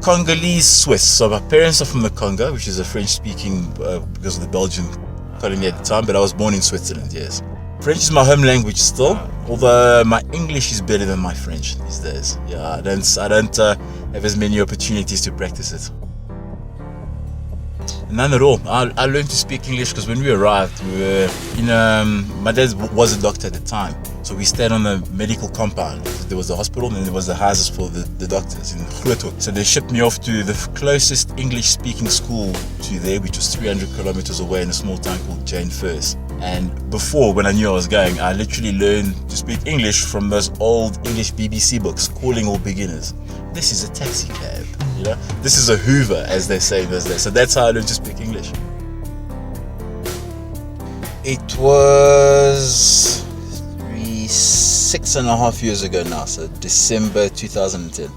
Congolese Swiss. So my parents are from the Congo, which is a French-speaking because of the Belgian colony at the time. But I was born in Switzerland. Yes, French is my home language still, although my English is better than my French these days. Yeah, I don't have as many opportunities to practice it. None at all. I learned to speak English because when we arrived, we were in my dad was a doctor at the time, so we stayed on a medical compound. There was a hospital and then there was the houses for the doctors in Groothoek. So they shipped me off to the closest English-speaking school to there, which was 300 kilometers away in a small town called Jane First. And before, when I knew I was going, I literally learned to speak English from those old English BBC books, Calling All Beginners. This is a taxi cab, you know? This is a Hoover, as they say those days. So that's how I learned to speak English. It was 6.5 years ago now, so December 2010.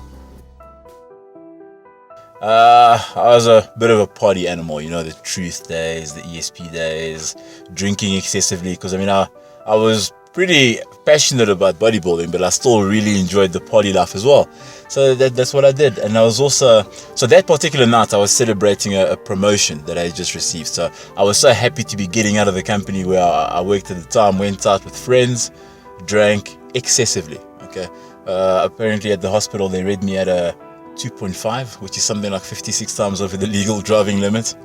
I was a bit of a party animal, you know, the truth days, the ESP days, drinking excessively, because I was pretty passionate about bodybuilding, but I still really enjoyed the party life as well. So that's what I did. And I was also, so that particular night I was celebrating a promotion that I just received. So I was so happy to be getting out of the company where I worked at the time, went out with friends, drank excessively. Okay. Apparently at the hospital they read me at a 2.5, which is something like 56 times over the legal driving limit.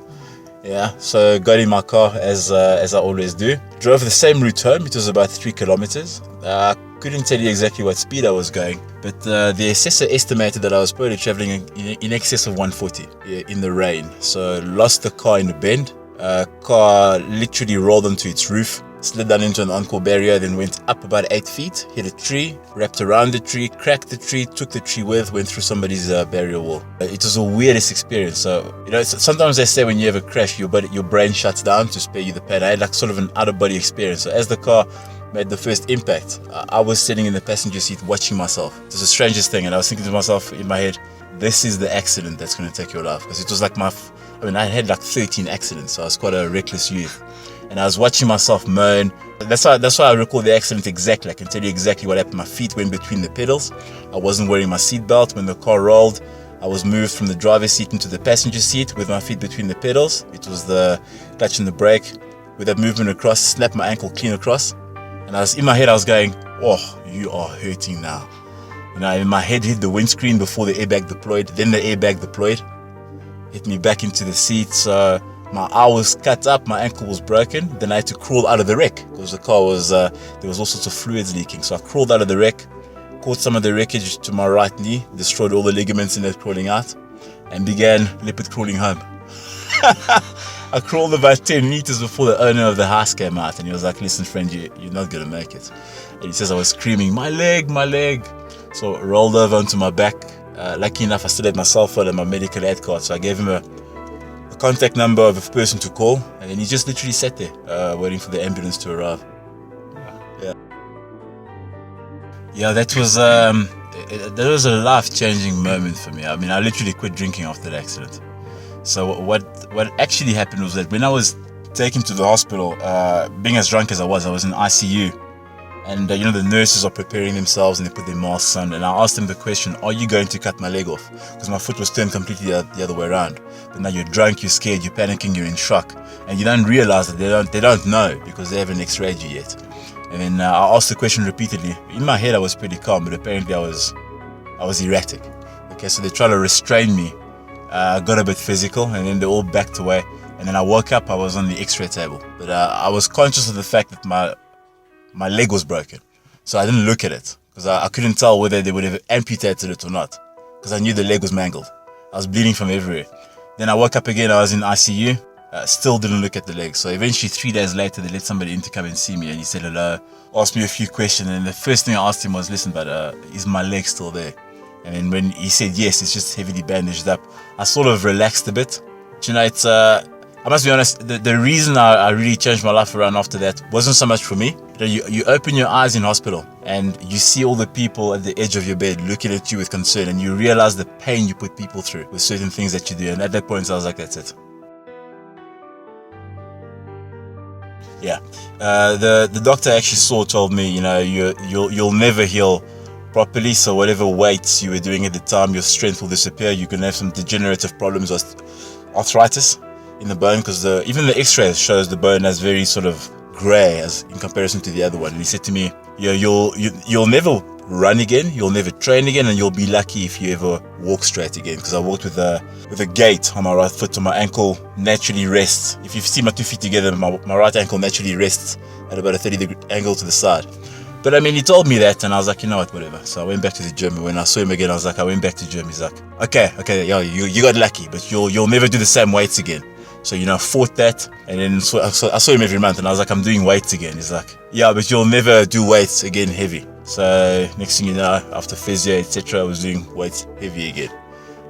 Yeah, so got in my car as I always do. Drove the same route home. It was about 3 kilometers. I couldn't tell you exactly what speed I was going, but the assessor estimated that I was probably traveling in excess of 140 in the rain. So lost the car in a bend. Car literally rolled onto its roof, slid down into an encore barrier, then went up about 8 feet, hit a tree, wrapped around the tree, cracked the tree, took the tree with, went through somebody's barrier wall. It was the weirdest experience. So, you know, sometimes they say when you have a crash, your brain shuts down to spare you the pain. I had like sort of an out-of-body experience. So as the car made the first impact, I was sitting in the passenger seat watching myself. It was the strangest thing, and I was thinking to myself in my head, this is the accident that's going to take your life. Because it was like I had like 13 accidents, so I was quite a reckless youth. And I was watching myself moan. That's why I recall the accident exactly. I can tell you exactly what happened. My feet went between the pedals. I wasn't wearing my seatbelt. When the car rolled, I was moved from the driver's seat into the passenger seat with my feet between the pedals. It was the clutch and the brake. With that movement across, snapped my ankle clean across. And in my head, I was going, oh, you are hurting now. You know, my head hit the windscreen before the airbag deployed. Then the airbag deployed. Hit me back into the seat. So my eye was cut up, my ankle was broken. Then I had to crawl out of the wreck because the car was, there was all sorts of fluids leaking. So I crawled out of the wreck, caught some of the wreckage to my right knee, destroyed all the ligaments in it crawling out, and began leopard crawling home. I crawled about 10 meters before the owner of the house came out, and he was like, listen friend, you're not going to make it. And he says I was screaming, my leg, my leg. So I rolled over onto my back. Lucky enough, I still had my cell phone and my medical aid card, so I gave him a contact number of a person to call, and then he just literally sat there waiting for the ambulance to arrive. Yeah, that was a life-changing moment for me. I mean, I literally quit drinking after that accident. So what actually happened was that when I was taken to the hospital, being as drunk as I was in ICU, and you know, the nurses are preparing themselves and they put their masks on, and I asked them the question, are you going to cut my leg off? Because my foot was turned completely the other way around. But now you're drunk, you're scared, you're panicking, you're in shock, and you don't realize that they don't know because they haven't x-rayed you yet. And then I asked the question repeatedly. In my head I was pretty calm, but apparently I was erratic. Okay, so they tried to restrain me. Got a bit physical, and then they all backed away. And then I woke up, I was on the x-ray table. But I was conscious of the fact that my leg was broken. So I didn't look at it because I couldn't tell whether they would have amputated it or not, because I knew the leg was mangled. I was bleeding from everywhere. Then I woke up again, I was in ICU, still didn't look at the leg. So eventually 3 days later, they let somebody in to come and see me, and he said hello, asked me a few questions, and the first thing I asked him was, listen, but is my leg still there? And then when he said yes, it's just heavily bandaged up, I sort of relaxed a bit. But, you know, it's I must be honest, the reason I really changed my life around after that wasn't so much for me. You open your eyes in hospital and you see all the people at the edge of your bed looking at you with concern, and you realize the pain you put people through with certain things that you do. And at that point I was like, that's it. Yeah, the doctor actually told me, you know, you'll never heal properly. So whatever weights you were doing at the time, your strength will disappear. You can have some degenerative problems or arthritis in the bone, because even the x-ray shows the bone as very sort of grey as in comparison to the other one. And he said to me, yeah, you'll never run again, you'll never train again, and you'll be lucky if you ever walk straight again. Because I walked with a gait on my right foot, so my ankle naturally rests. If you see my 2 feet together, my right ankle naturally rests at about a 30-degree angle to the side. But I mean, he told me that, and I was like, you know what, whatever. So I went back to the gym, and when I saw him again, I was like, I went back to gym. He's like, okay, yeah, you got lucky, but you'll never do the same weights again. So, I fought that, and then I saw him every month, and I was like, I'm doing weights again. He's like, yeah, but you'll never do weights again heavy. So next thing you know, after physio, etc., I was doing weights heavy again.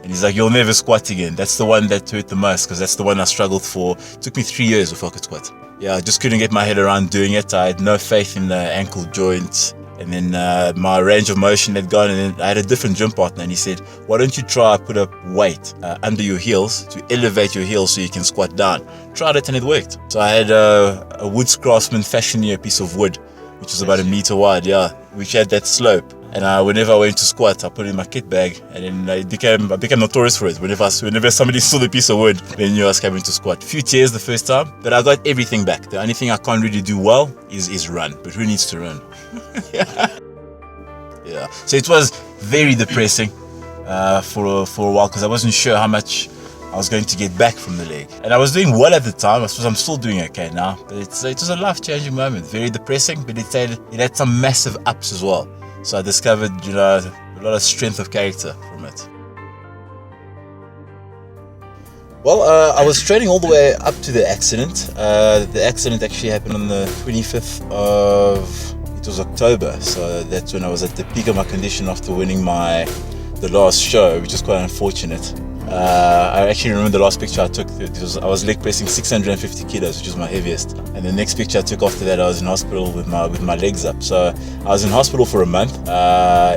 And he's like, you'll never squat again. That's the one that hurt the most, because that's the one I struggled for. It took me 3 years before I could squat. Yeah, I just couldn't get my head around doing it. I had no faith in the ankle joint. And then my range of motion had gone, and then I had a different gym partner, and he said, why don't you try put a weight under your heels to elevate your heels so you can squat down. Tried it and it worked. So I had a Woods Craftsman fashioneer piece of wood, which was about 1 meter wide, yeah, which had that slope. And whenever I went to squat, I put it in my kit bag, and then I became notorious for it. Whenever somebody saw the piece of wood, they knew I was coming to squat. Few tears the first time, but I got everything back. The only thing I can't really do well is run. But who needs to run? Yeah. So it was very depressing for a while, because I wasn't sure how much I was going to get back from the leg. And I was doing well at the time. I suppose I'm still doing okay now. But it was a life-changing moment. Very depressing, but it had some massive ups as well. So I discovered, a lot of strength of character from it. Well, I was training all the way up to the accident. The accident actually happened on the 25th of October. So that's when I was at the peak of my condition after winning the last show, which is quite unfortunate. I actually remember the last picture I took. I was leg pressing 650 kilos, which was my heaviest. And the next picture I took after that, I was in hospital with my legs up. So I was in hospital for a month,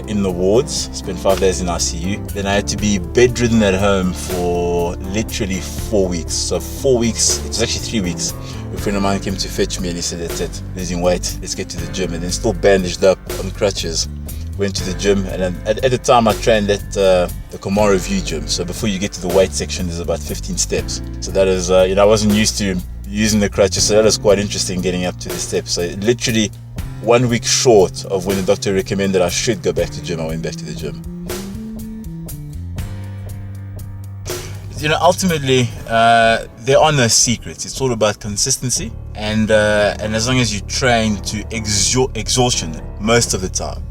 in the wards, spent 5 days in ICU. Then I had to be bedridden at home for literally 4 weeks. So 4 weeks, it was actually 3 weeks. A friend of mine came to fetch me, and he said, that's it, losing weight, let's get to the gym. And then still bandaged up on crutches, went to the gym. And at the time I trained at the Morar gym. So before you get to the weight section, there's about 15 steps. So that is, I wasn't used to using the crutches, so that was quite interesting getting up to the steps. So literally 1 week short of when the doctor recommended I should go back to the gym, I went back to the gym. Ultimately, there are no secrets. It's all about consistency, and as long as you train to exhaustion most of the time,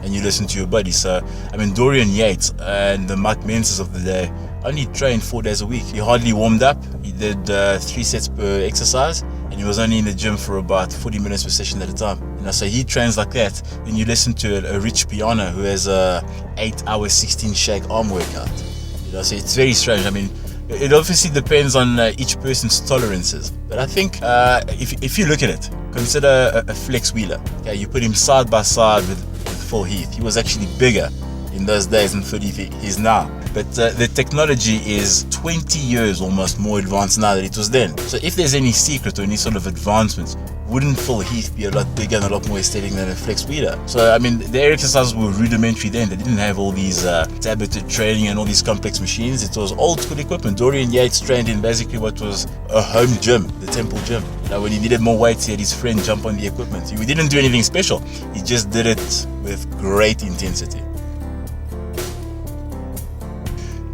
and you listen to your body. So, Dorian Yates and the Mike Menses of the day only trained 4 days a week. He hardly warmed up. He did 3 sets per exercise, and he was only in the gym for about 40 minutes per session at a time. So he trains like that. Then you listen to a Rich Piana who has a 8-hour 16 shake arm workout. So it's very strange. It obviously depends on each person's tolerances. But I think if you look at it, consider a flex wheeler. Okay, you put him side by side with Phil Heath. He was actually bigger in those days than Phil Heath is now. But the technology is 20 years almost more advanced now than it was then. So if there's any secret or any sort of advancements, wouldn't Phil Heath be a lot bigger and a lot more aesthetic than a flex wheeler? So their exercises were rudimentary then. They didn't have all these tableted training and all these complex machines. It was old school equipment. Dorian Yates trained in basically what was a home gym, the temple gym. When he needed more weights, he had his friend jump on the equipment. He didn't do anything special. He just did it with great intensity.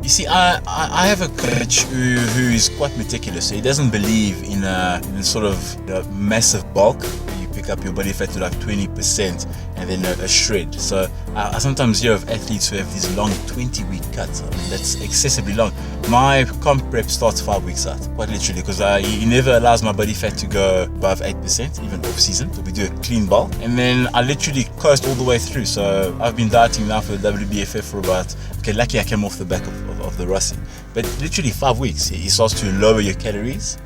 You see, I have a coach who is quite meticulous. So he doesn't believe in sort of massive bulk. You pick up your body fat to like 20% and then a shred. So I sometimes hear of athletes who have these long 20-week cuts. That's excessively long. My comp prep starts 5 weeks out, quite literally, because he never allows my body fat to go above 8%, even off season. So we do a clean bulk, and then I literally coast all the way through. So I've been dieting now for the WBFF for about, lucky I came off the back of the Rossi, but literally 5 weeks. He starts to lower your calories,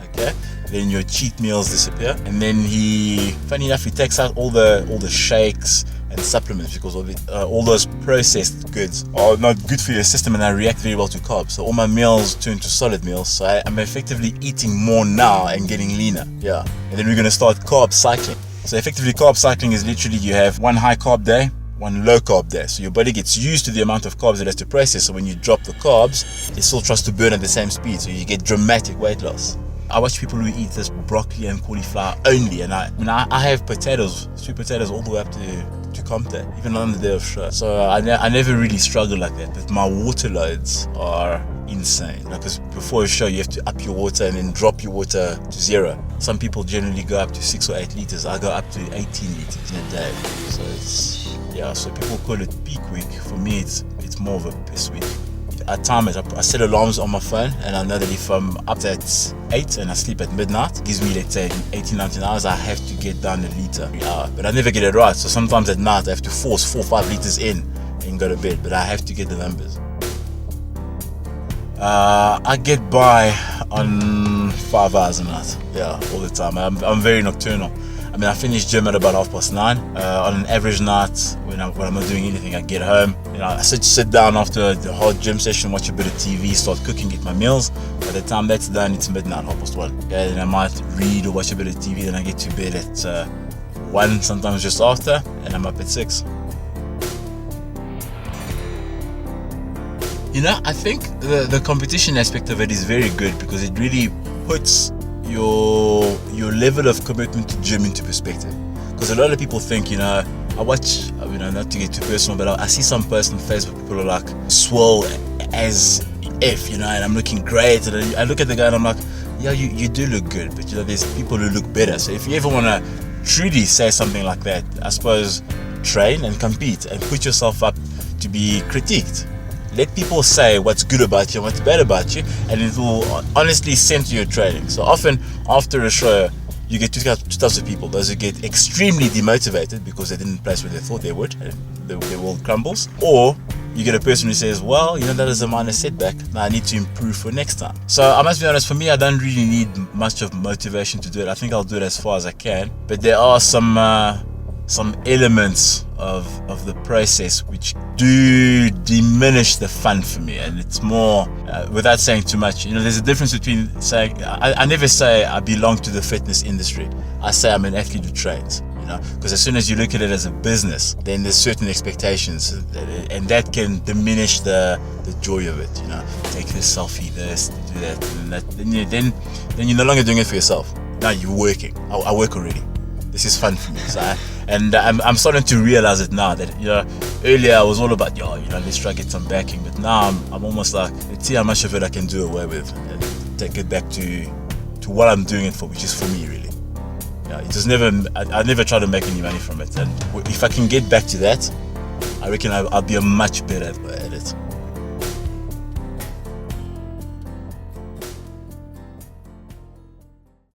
then your cheat meals disappear, and then funny enough, he takes out all the shakes and supplements, because all those processed goods are not good for your system, and I react very well to carbs. So all my meals turn to solid meals. So I'm effectively eating more now and getting leaner. Yeah. And then we're going to start carb cycling. So effectively carb cycling is literally you have one high carb day, one low carb day. So your body gets used to the amount of carbs it has to process. So when you drop the carbs, it still tries to burn at the same speed. So you get dramatic weight loss. I watch people who eat this broccoli and cauliflower only, and I have potatoes, sweet potatoes, all the way up to Comte, even on the day of show. So I never really struggle like that. But my water loads are insane. Because before a show, you have to up your water and then drop your water to 0. Some people generally go up to 6 or 8 liters. I go up to 18 liters in a day. So so people call it peak week. For me, it's more of a piss week. At times, I set alarms on my phone, and I know that if I'm up at 8 and I sleep at midnight, it gives me, let's say, 18, 19 hours, I have to get down a liter every hour. But I never get it right, so sometimes at night I have to force 4 or 5 liters in and go to bed, but I have to get the numbers. I get by on 5 hours a night, all the time. I'm very nocturnal. I mean, I finish gym at about 9:30. On an average night, when I'm not doing anything, I get home. I sit down after the hard gym session, watch a bit of TV, start cooking, get my meals. By the time that's done, it's midnight, 1:30. Okay, then I might read or watch a bit of TV. Then I get to bed at 1, sometimes just after, and I'm up at 6. I think the competition aspect of it is very good, because it really puts your level of commitment to gym into perspective. Because a lot of people think, I watch, not to get too personal, but I see some posts on Facebook, people are like, swole as if, and I'm looking great, and I look at the guy and I'm like, yeah, you do look good, but there's people who look better. So if you ever want to truly say something like that, I suppose train and compete and put yourself up to be critiqued. Let people say what's good about you and what's bad about you, and it will honestly center your training. So often after a show, you get two types of people: those who get extremely demotivated because they didn't place where they thought they would, and their world crumbles, or you get a person who says, well, that is a minor setback, now I need to improve for next time. So I must be honest, for me, I don't really need much of motivation to do it. I think I'll do it as far as I can, but there are some elements of the process which do diminish the fun for me, and it's more without saying too much, there's a difference between saying I never say I belong to the fitness industry. I say I'm an athlete who trains, because as soon as you look at it as a business, then there's certain expectations, and that can diminish the joy of it. Take this selfie, this, do that, and that. Then you're no longer doing it for yourself. Now you're working. I work already. This is fun for me. So I'm starting to realize it now that earlier I was all about let's try to get some backing, but now I'm almost like, let's see how much of it I can do away with and take it back to what I'm doing it for, which is for me really. I never try to make any money from it, and if I can get back to that, I reckon I'll be a much better at it.